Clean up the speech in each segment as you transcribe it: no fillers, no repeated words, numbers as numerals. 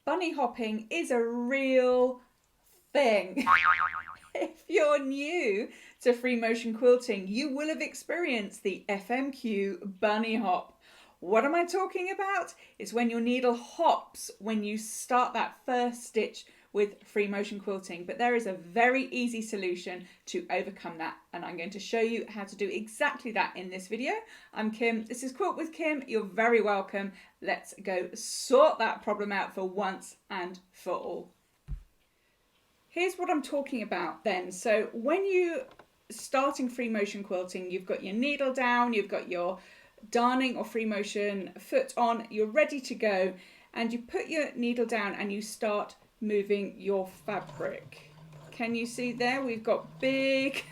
bunny hopping is a real thing. If you're new to free motion quilting, you will have experienced the FMQ bunny hop. What am I talking about? It's when your needle hops when you start that first stitch with free motion quilting, but there is a very easy solution to overcome that, and I'm going to show you how to do exactly that in this video. I'm Kim, this is Quilt with Kim, you're very welcome. Let's go sort that problem out for once and for all. Here's what I'm talking about then. So when you starting free motion quilting, you've got your needle down, you've got your darning or free motion foot on, you're ready to go, and you put your needle down and you start moving your fabric. Can you see there? We've got big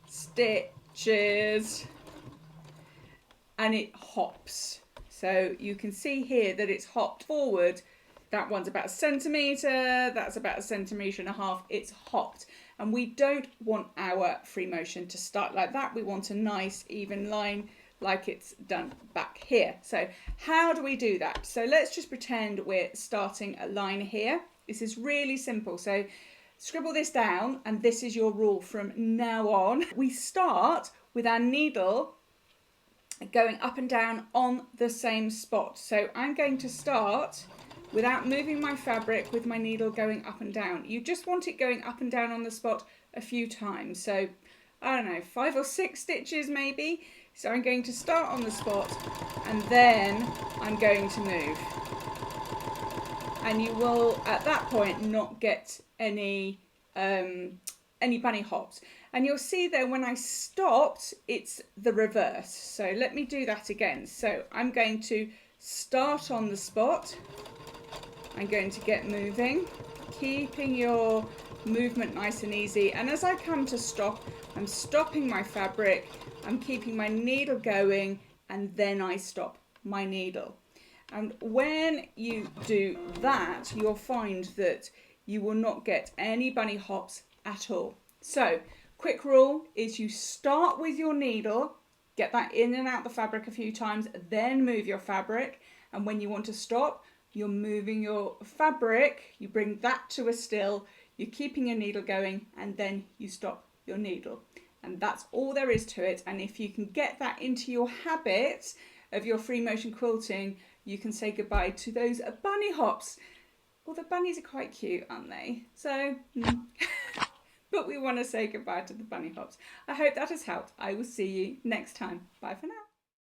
stitches and it hops. So you can see here that it's hopped forward. That one's about 1 centimetre, that's about 1.5 centimetres. It's hopped. And we don't want our free motion to start like that. We want a nice even line like it's done back here. So how do we do that? So let's just pretend we're starting a line here. This is really simple. So scribble this down, and this is your rule from now on. We start with our needle going up and down on the same spot. So I'm going to start without moving my fabric with my needle going up and down. You just want it going up and down on the spot a few times. So I don't know, 5 or 6 stitches maybe. So I'm going to start on the spot and then I'm going to move. And you will at that point not get any bunny hops. And you'll see there when I stopped, it's the reverse. So let me do that again. So I'm going to start on the spot. I'm going to get moving, keeping your movement nice and easy. And as I come to stop, I'm stopping my fabric, I'm keeping my needle going, and then I stop my needle. And when you do that, you'll find that you will not get any bunny hops at all. So, quick rule is you start with your needle, get that in and out the fabric a few times, then move your fabric. And when you want to stop, you're moving your fabric, you bring that to a still, you're keeping your needle going, and then you stop your needle. And that's all there is to it. And if you can get that into your habit of your free motion quilting, you can say goodbye to those bunny hops. Well, the bunnies are quite cute, aren't they? So, but we want to say goodbye to the bunny hops. I hope that has helped. I will see you next time. Bye for now.